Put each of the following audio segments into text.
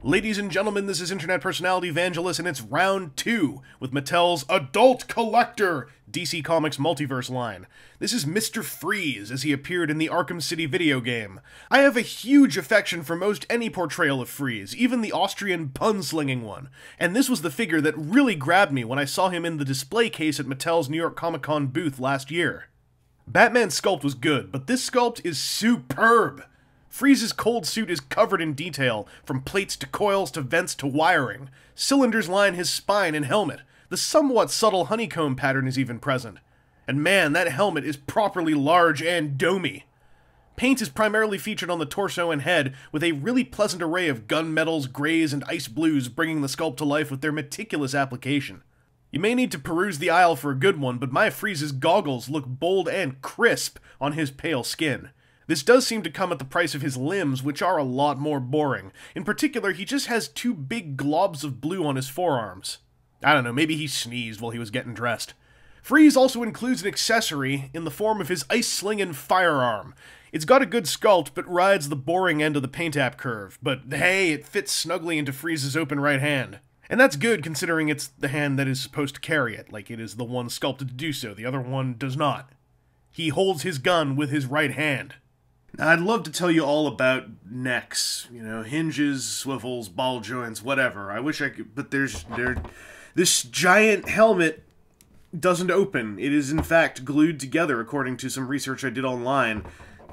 Ladies and gentlemen, this is internet personality Vangelus, and it's round 2 with Mattel's Adult Collector DC Comics Multiverse line. This is Mr. Freeze, as he appeared in the Arkham City video game. I have a huge affection for most any portrayal of Freeze, even the Austrian pun-slinging one, and this was the figure that really grabbed me when I saw him in the display case at Mattel's New York Comic Con booth last year. Batman's sculpt was good, but this sculpt is superb! Freeze's cold suit is covered in detail, from plates to coils to vents to wiring. Cylinders line his spine and helmet. The somewhat subtle honeycomb pattern is even present. And man, that helmet is properly large and domey. Paint is primarily featured on the torso and head, with a really pleasant array of gunmetals, greys, and ice blues bringing the sculpt to life with their meticulous application. You may need to peruse the aisle for a good one, but my Freeze's goggles look bold and crisp on his pale skin. This does seem to come at the price of his limbs, which are a lot more boring. In particular, he just has two big globs of blue on his forearms. I don't know, maybe he sneezed while he was getting dressed. Freeze also includes an accessory in the form of his ice-slinging firearm. It's got a good sculpt, but rides the boring end of the paint app curve. But hey, it fits snugly into Freeze's open right hand. And that's good, considering it's the hand that is supposed to carry it, like it is the one sculpted to do so. The other one does not. He holds his gun with his right hand. Now, I'd love to tell you all about necks, you know, hinges, swivels, ball joints, whatever. I wish I could, but this giant helmet doesn't open. It is, in fact, glued together, according to some research I did online.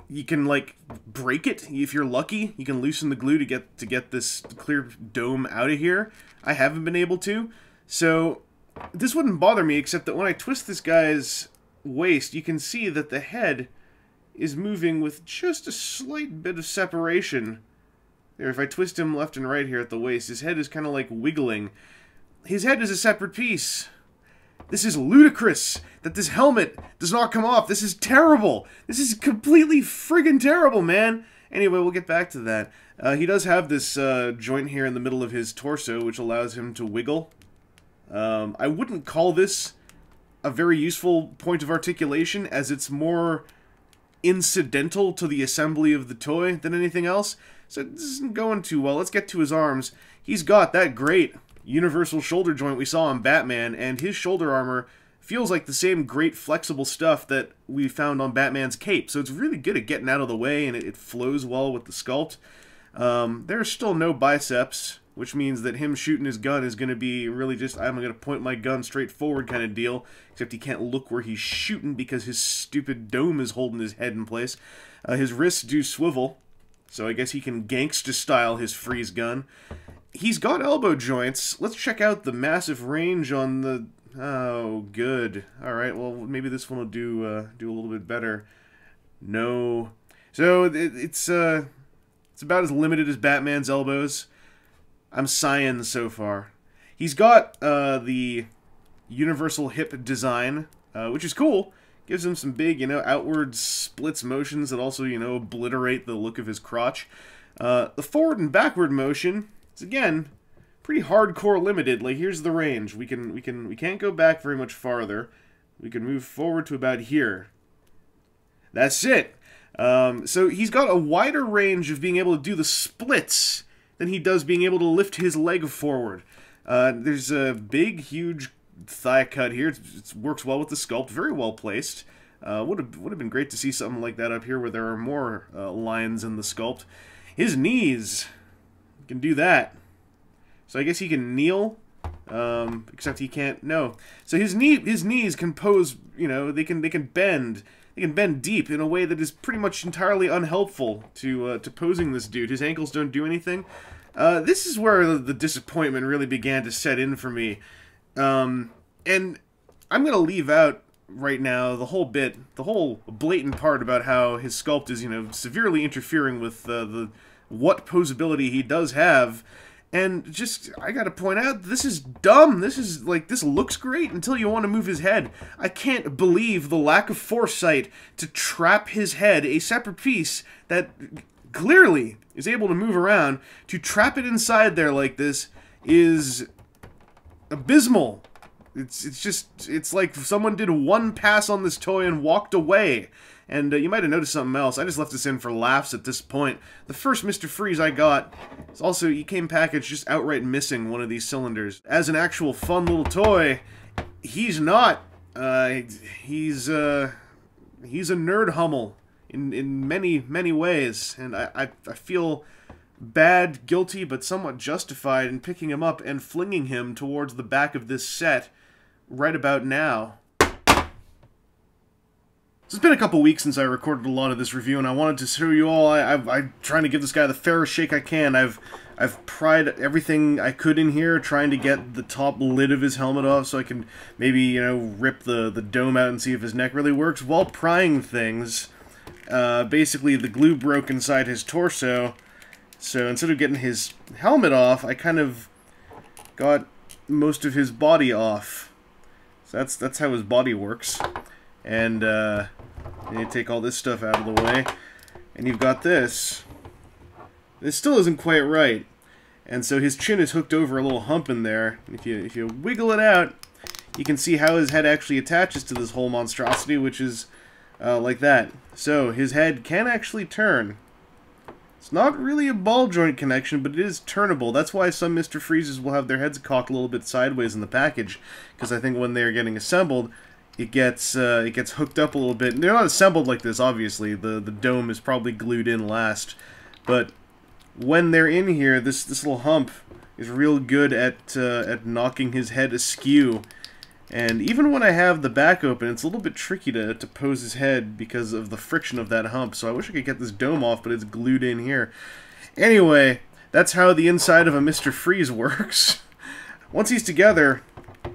You can, like, break it if you're lucky. You can loosen the glue to get this clear dome out of here. I haven't been able to, so this wouldn't bother me, except that when I twist this guy's waist, you can see that the head is moving with just a slight bit of separation. There, if I twist him left and right here at the waist, his head is kind of like wiggling. His head is a separate piece. This is ludicrous that this helmet does not come off. This is terrible. This is completely friggin' terrible, man. Anyway, we'll get back to that. He does have this joint here in the middle of his torso, which allows him to wiggle. I wouldn't call this a very useful point of articulation, as it's more incidental to the assembly of the toy than anything else, so this isn't going too well. Let's get to his arms. He's got that great universal shoulder joint we saw in Batman, and his shoulder armor feels like the same great flexible stuff that we found on Batman's cape, so it's really good at getting out of the way, and it flows well with the sculpt. There's still no biceps, which means that him shooting his gun is going to be really just, I'm going to point my gun straight forward kind of deal, except he can't look where he's shooting because his stupid dome is holding his head in place. His wrists do swivel, so I guess he can gangsta style his Freeze gun. He's got elbow joints. Let's check out the massive range on the... Oh, good. Alright, well, maybe this one will do a little bit better. No. So, it's about as limited as Batman's elbows. I'm sighing so far. He's got the universal hip design, which is cool. Gives him some big, you know, outward splits motions that also, you know, obliterate the look of his crotch. The forward and backward motion is, again, pretty hardcore limited. Like, here's the range. We can't go back very much farther. We can move forward to about here. That's it. So he's got a wider range of being able to do the splits than he does being able to lift his leg forward. There's a big, huge thigh cut here. It works well with the sculpt, very well placed. Would have been great to see something like that up here where there are more lines in the sculpt. His knees can do that. So I guess he can kneel, except he can't. No. So his knees can pose. You know, they can bend. They can bend deep in a way that is pretty much entirely unhelpful to posing this dude. His ankles don't do anything. This is where the disappointment really began to set in for me. And I'm going to leave out right now the whole blatant part about how his sculpt is, you know, severely interfering with what posability he does have. And just, I gotta point out, this is dumb. This is, like, this looks great until you want to move his head. I can't believe the lack of foresight to trap his head, a separate piece that clearly is able to move around, to trap it inside there like this is abysmal. It's like someone did one pass on this toy and walked away. And you might have noticed something else. I just left this in for laughs at this point. The first Mr. Freeze I got, also, he came packaged just outright missing one of these cylinders. As an actual fun little toy, he's not. He's a nerd Hummel in many ways, and I feel bad, guilty, but somewhat justified in picking him up and flinging him towards the back of this set right about now. So it's been a couple weeks since I recorded a lot of this review, and I wanted to show you all. I'm trying to give this guy the fairest shake I can. I've pried everything I could in here, trying to get the top lid of his helmet off so I can maybe, you know, rip the dome out and see if his neck really works. While prying things, basically the glue broke inside his torso, so instead of getting his helmet off, I kind of got most of his body off. So that's how his body works. And you take all this stuff out of the way, and you've got this. This still isn't quite right, and so his chin is hooked over a little hump in there. If you wiggle it out, you can see how his head actually attaches to this whole monstrosity, which is like that. So his head can actually turn. It's not really a ball joint connection, but it is turnable. That's why some Mr. Freezes will have their heads cocked a little bit sideways in the package, because I think when they're getting assembled, it gets hooked up a little bit. They're not assembled like this, obviously. The dome is probably glued in last, but when they're in here, this little hump is real good at knocking his head askew. And even when I have the back open, it's a little bit tricky to pose his head because of the friction of that hump. So I wish I could get this dome off, but it's glued in here. Anyway, that's how the inside of a Mr. Freeze works. Once he's together,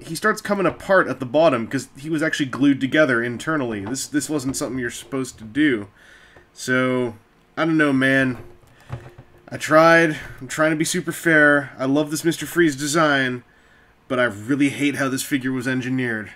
he starts coming apart at the bottom because he was actually glued together internally. This wasn't something you're supposed to do. So, I don't know, man. I tried. I'm trying to be super fair. I love this Mr. Freeze design, but I really hate how this figure was engineered.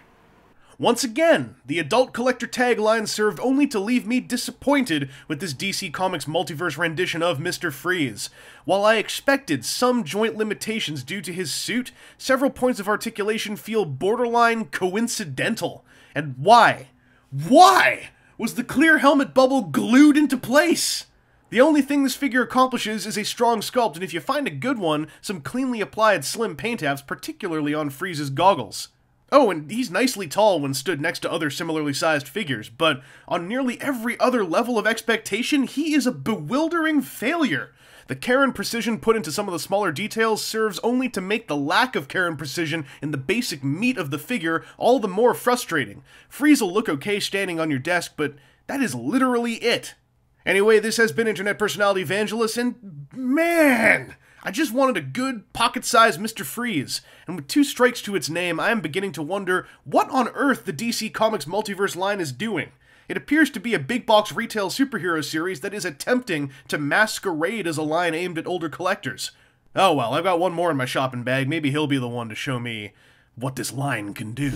Once again, the adult collector tagline served only to leave me disappointed with this DC Comics Multiverse rendition of Mr. Freeze. While I expected some joint limitations due to his suit, several points of articulation feel borderline coincidental. And why? Why was the clear helmet bubble glued into place? The only thing this figure accomplishes is a strong sculpt, and if you find a good one, some cleanly applied slim paint apps, particularly on Freeze's goggles. Oh, and he's nicely tall when stood next to other similarly sized figures, but on nearly every other level of expectation, he is a bewildering failure. The care and precision put into some of the smaller details serves only to make the lack of care and precision in the basic meat of the figure all the more frustrating. Freeze will look okay standing on your desk, but that is literally it. Anyway, this has been Internet Personality Vangelus, and man, I just wanted a good, pocket-sized Mr. Freeze, and with 2 strikes to its name, I am beginning to wonder what on earth the DC Comics Multiverse line is doing. It appears to be a big-box retail superhero series that is attempting to masquerade as a line aimed at older collectors. Oh well, I've got one more in my shopping bag. Maybe he'll be the one to show me what this line can do.